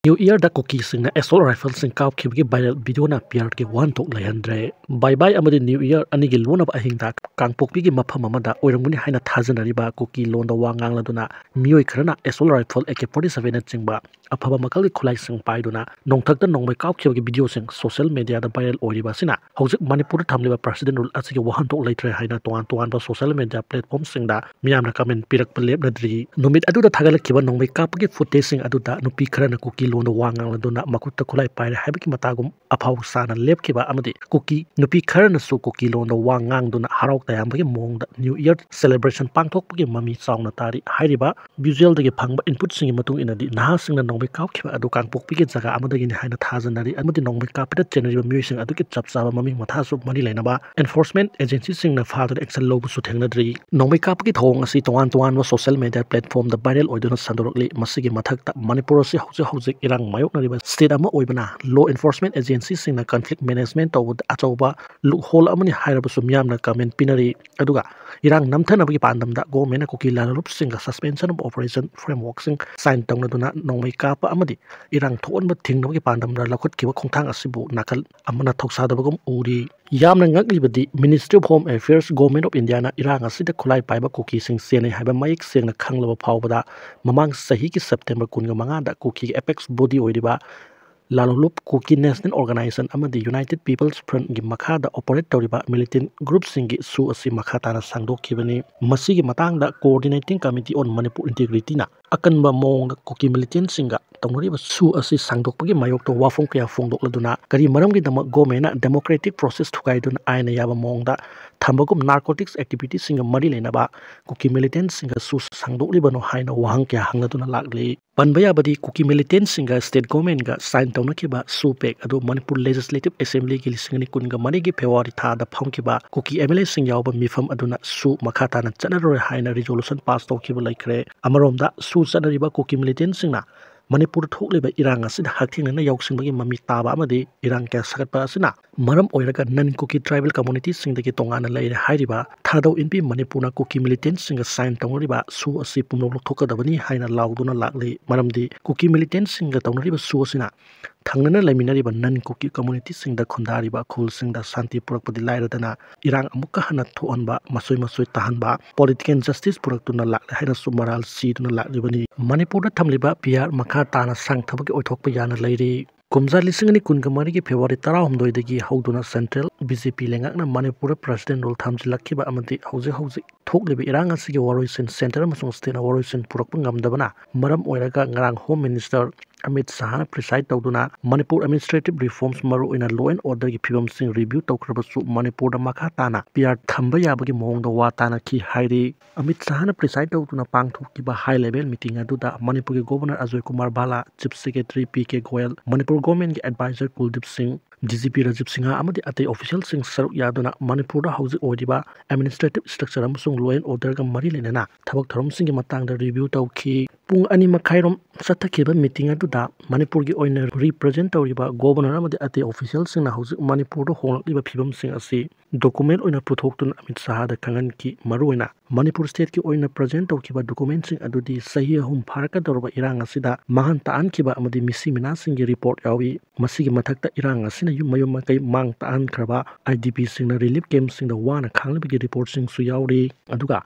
New Year da cookie sing na assault rifle sing kau khibgi viral video na PR ke one tok lehandre bye bye amadi New Year ani gil wona ba ahing da kangpokpi gi mafam amada oiramuni haina thajanari ba cookie lon da wangang laduna mioi khrana assault rifle AK-47 na chingba afaba makal gi khulai sing pai duna nongthak da nongmai kau khibgi video sing social media da viral oriba sina hojik manipur thamliba president rule asigi wahan tok leitre haina toan ba social media platform sing da miyamna comment pirak pelep nadri numit adu da thagalak khiba nongmai kapgi footage sing adu da nupi khrana cookie londo wangang laduna makutta khulai paire habiki matagum aphau sana lepkiba amadi cookie nupi kharna su cookie londo wangang duna harok tayambagi mongda new year celebration pangthokpagi mami chawna tari hairiba visual dagi phangba input singi matung inadi naha singna nongbai kaukhiba adu kangpokpigi jaga amadagi ni haina thajanari amadi nongbai kapita general miyoi sing adu ki chapchaba mami matha su mani lainaba enforcement agency singna father action lobu su thengnadri nongbai kapagi thong asi toan wa social media platform da viral oiduna sandorokli masigi mathakta manipur si hauji irang mayok nariba state ama oibana law enforcement agency singna conflict management tawud achauba loophole amani hairaba sumyamna comment pinari aduga irang namthana bagi pandamda government ko ki lalalup singa suspension of operation framework sing sign tawna nongmai kapa amadi irang thonba thingna bagi pandamda lakhot kiba khongthang asibu nakal amana thoksada bagum uri yamna ngaklibadi ministry of home affairs government of india na irang asida khulai paiba cookie sing senai haiba mayik sengna khanglaba phawbada mamang sahi ki september 15 da cookie apex body oiriba lalolup cookie national organization amadi united people's front gi makhada operate tawriba militant group singi su asi makhata na sangdokhibani masigi matangda coordinating committee on manipur integrity na akanba mong cookie militant singa tawriba su asi sangdokpagi mayok to wafong kya fongdokladuna kari maramgi dama government democratic process thukaidun aina yaba mongda thambagum narcotics activities singa mari lenaba cookie militant singa su sangdoklibano haina wahang kya hangladuna lagli panbaya badi cookie militant singa state government ga sign tawnakiba supek adu manipur legislative assembly gi lisingani kunga manigi february tha da phongkiba cookie mla sing yawba mifam aduna su makhata na chanaroi haina resolution pass tawkiba laikre amaromda su chanariba cookie militant singna manipur thokliba irang asida hakthingna yawsingbagi mami taba amadi irang kya sagatpa asina maram oiraga non cookie tribal communities singdagi tongana leire hairiba thadau inpi manipurna cookie militants singa sign tawriba su asi pumlok thokadabani haina lauduna lakli maramdi cookie militants singa tawriba su asina thangnana laiminariba non cookie communities singda khondariba khul singda shanti purakpadi lairadana irang amukka hana thoanba masoi tahanba political justice puraktuna lakle haina sumaral siduna laklibani manipur da thamliba pr makha tana sangthabagi oithokpa yana leiri kumza lisingani kunga marigi february 16 dagi hauduna central bjp lengakna manipur president role thamjilakhiba amadi hauji thokliba irang asigi waroisin center amasung state waroisin purakpa ngamdabana maram oiraga ngarang home minister Amit Shah preside tawduna Manipur administrative reforms maru ina law and order gi phibam sing review tawkhrabasu Manipur da makha tana PR thamba yabagi mong da wa tana ki hairi Amit Shah preside tawduna pangthok ba high level meeting aduda Manipur gi governor Ajoy Kumar Bala chief secretary PK Goyal Manipur government gi advisor Kuldeep Singh DGP Rajiv Singha amadi atay official sing saruk yaduna Manipur da hauji odiba administrative structure amasung law and order ga mari lenana thabak thorom sing gi matang da review tawki pung ani makhairom sathakhiba meeting aduda Manipur gi oina represent tawriba governor amadi atay official singna hauji Manipur da hongliba phibam sing asi document oina puthoktun Amit Shah da kangan ki maruina Manipur state ki oina present tawkiba document sing adudi sahi hum pharaka dorba irang asida mahan taan kiba amadi misi mina sing gi report yawi masigi mathakta irang asina mayum makai mang taan khraba IDP singna relief camp singda wana khanglibagi report sing su yauri aduga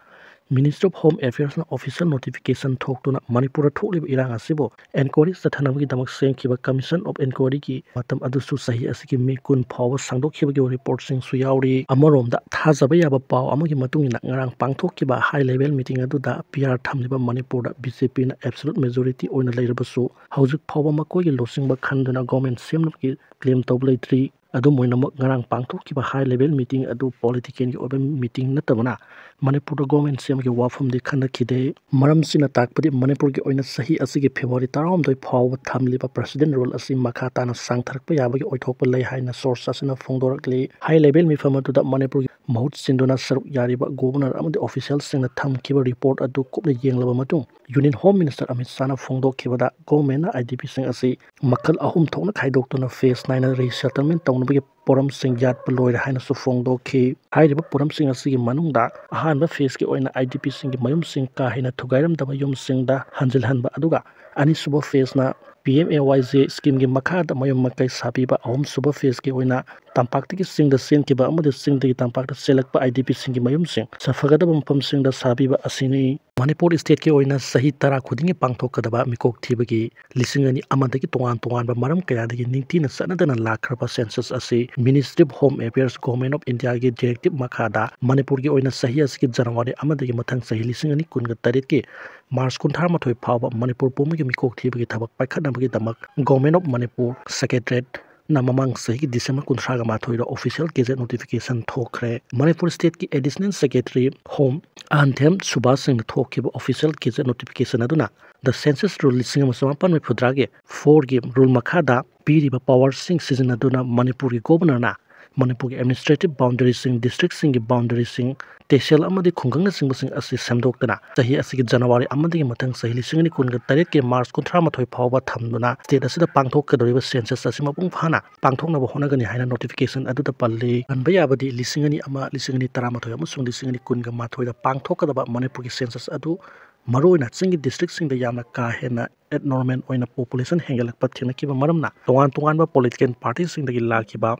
Minister of Home Affairs na official notification thoktuna Manipur thokliba irang asibo inquiry sathanabagi damak sengkiba Commission of Inquiry ki matam adusu sahi asiki mi kun phawa sangdokhibagi report sing su yauri amoromda thajaba yaba paw amagi matungina ngarang pangthokkiba high level meeting aduda PR thamliba Manipur da BJP na absolute majority oina leirabasu haujuk phawa makoi losingba khanduna government semnaki claim tawblaitri adu moinam ngarang pangthokkiba high level meeting adu political ki oben meeting natabana Manipur government sem ki wafam di khana khide maram sina takpadi Manipur ki oina sahi asigi February 16 phaw thamliba president role asi makha tana sangtharkpa yabagi oithokpa lei haina source asina phongdorakli high level mi famatu da Manipur mahut sinduna saruk yariba governor amadi official singna thamkiba report adu kupna yenglaba matung Union Home Minister Amit Shah na phongdokhibada government na IDP sing asi makal ahum thokna khaidoktuna phase 9 resettlement tawnabagi poram sing yat paloira haina su phongdokhi hairiba poram sing asigi manungda ahanba phase ki oina IDP sing gi mayum sing ka haina thugairam daba yum sing da hanjil hanba aduga ani suba phase na PMAYJ scheme gi makhada mayum makai sabiba ahum suba phase ki oina tampakti ki singda senkiba amade singda tampakta selakpa IDP singi mayum sing safagadaba mapam singda sabiba asini Manipur state ki oina sahi tara khudingi pangthokadaba mikok thibagi lisingani amadagi tongan ba maram kayadagi ningtina sanadana lakraba census asi Ministry of Home Affairs Government of India gi directive makhada Manipur gi oina sahi asiki January amadagi mathang sahi lisingani kunga tarit ki March 13 phawba Manipur pumgi mikok thibagi thabak paikhanabagi damak Government of Manipur Secretariat na mamang sahi December 13 ra official gazette notification thokre Manipur state ki additional secretary home Anthem Subhas Singh thokiba official gazette notification aduna the census rule lising masapan phudrage 4 gi rule makhada piriba power sing season aduna Manipur gi governor na Manipur gi administrative boundaries sing district sing gi boundaries sing Tehsil amadi khunggang sing basing asi samdoktana sahi asigi January amadi mathang sahi lisingani kunga taret ke March 13 phawba thamduna state asida pangthok kadoriba census asi mapung phana pangthokna bo honagani haina notification adu da palli anbaya abadi lisingani ama lisingani 13 amusung lisingani kunga mathoi da pangthokadaba Manipur gi census adu maroina chingi district sing da yamna ka hena abnormal oina population hengalakpa thinakiba maramna tongan ba political parties sing dagi lakiba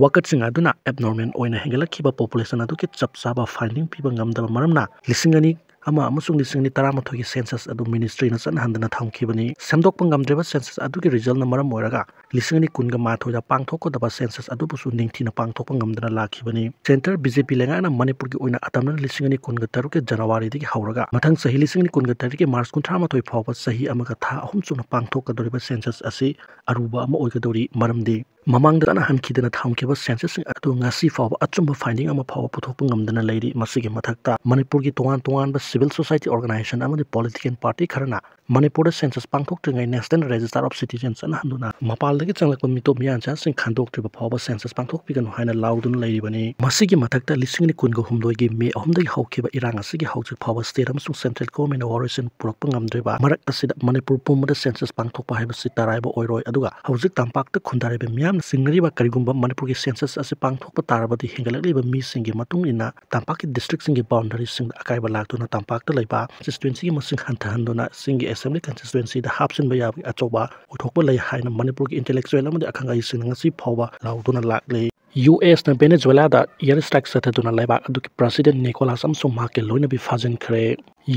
wakat sing aduna abnormal oina hengalakhiba population adu ki chapsaba finding piba ngamdaba maramna lisingani ama amusung lisingani 13 gi census adu ministry na san handana thamkhibani samdokpa ngamdreba census adu ki result na maram oiraga lisingani kunga mathoi da pangthok da census adu busu ningthina pangthokpa ngamdana lakhibani center BJP lenga na Manipur gi oina atamna lisingani kunga taru ke January digi hauraga mathang sahi lisingani kunga taru ke March 13 phawba sahi amaga tha ahum chuna pangthok ka doriba census asi aruba ama oigadori maramdi mamang dana hankidana thamkiba census sing atu ngasi phawba achumba finding ama phawba puthokpa ngamdana leiri masigi mathakta Manipur gi tongan ba civil society organization amadi political party kharana Manipur census pangthok tringai national register of citizens an handuna mapal dagi changlakpa mito miyancha sing khandok triba phawba census pangthok piganu haina laudun leiribani masigi mathakta lisingni kunga humloi gi me ahumdagi hawkiba irang asigi hawjik phawba state amsung central government operation purakpa ngamdriba marak asida Manipur pumada census pangthokpa haiba sitaraiba oiroi aduga hawjik tampakta khundariba miyam singriba karigumba Manipur gi census ase pangthokpa tarabadi hingalakliba mi singi matung ina tampaki district singi boundaries sing akaiba laktuna tampakta laiba constituency gi masing hantahanduna singi assembly constituency da hapsin bayab achoba uthokba lai haina Manipur gi intellectual amadi akhangai sinangasi phawba lauduna lakle US na Venezuela da air strike sataduna laiba aduki president Nicolas amsung make loina bi fajin khre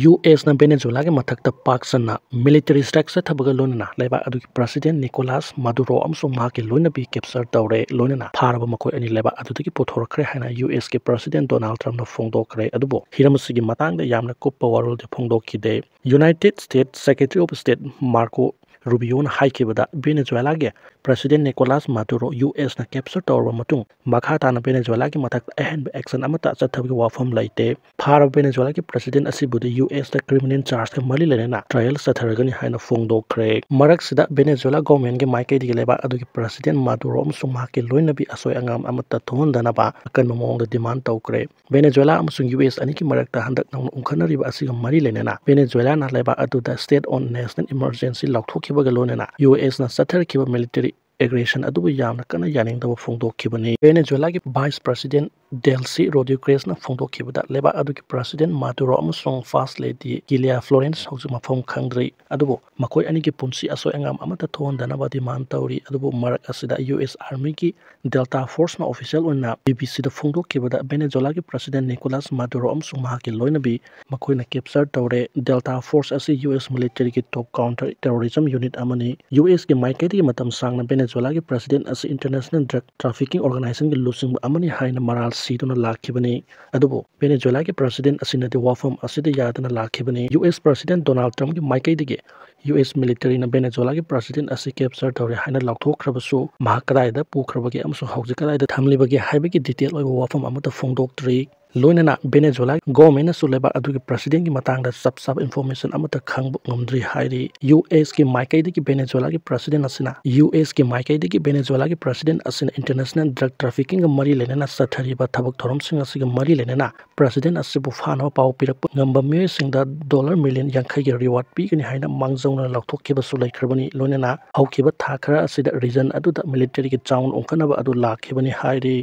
US na Venezuela ge mathakta Pakistan military strike sathabaga loina laiba aduki president Nicolas Maduro amsung make loina bi capture tawre loina pharaba makoi ani laiba aduki pothor khre haina US ke president Donald Trump na phongdo khre adubo hiramsigi matangda yamna kuppa warul de phongdo kide United States Secretary of State Marco Rubio na haikibada Venezuela ge President Nicolas Maduro US na capture tawra matung makhata na Venezuela gi mathak ahen action amata chathabgi wafam laite phara Venezuela gi president asibude US da criminal charge ka mali lena trial satharagani haina phongdo khre marak sida Venezuela government ge maikai digi leba adugi president Maduro amsung mahake loina bi asoi angam amata thondana ba akan momong da demand tawkre Venezuela amsung US ani ki marak ta handak nang ungkhanariba asiga mari lena Venezuela na leba adu da state on national emergency laukthokhiba ga lonena US na satharkiba military aggression adubu yamna kana yaningdaba phongdokhibani Venezuela gi vice president Delcy Rodriguez na phongdokhibada leba aduki president Maduro amsong first lady Gilia Florence hojuma phom khangdri adubu makoi ani gi punsi asoi angam amata thondana ba demand tawri adubu marak asida US army gi Delta Force na official una BBC da phongdokhibada Venezuela gi president Nicolas Maduro amsong mahaki loinabi makoi na capture tawre Delta Force asi US military gi top counter terrorism unit amani US gi maikai gi matam sangna Venezuela gi president as international drug trafficking organization gi lusing amani haina maral siduna lakhibani adubo Venezuela gi president asina de wafam asida yadana lakhibani US president Donald Trump gi maikai dige US military na Venezuela gi president asi capture tawre haina laukthokrabasu mahakadai da pukhrabagi amsu haujikadai da thamlibagi haibagi detail oiba wafam amata phongdoktri loinana Venezuela government na suleba adugi president gi matangda sab information amata khangbu ngamdri hairi US ki maikai digi Venezuela gi president asina US ki maikai digi Venezuela gi president asina international drug trafficking mari lenena sathari ba thabak thorom sing asiga mari lenena president asibu phano pau pirak ngamba me singda dollar million yankhai gi reward pi gani haina mangjongna laukthokkiba su laikhrabani loinana haukiba thakra asida region aduda military gi chaun ongkhanaba adu lakhibani hairi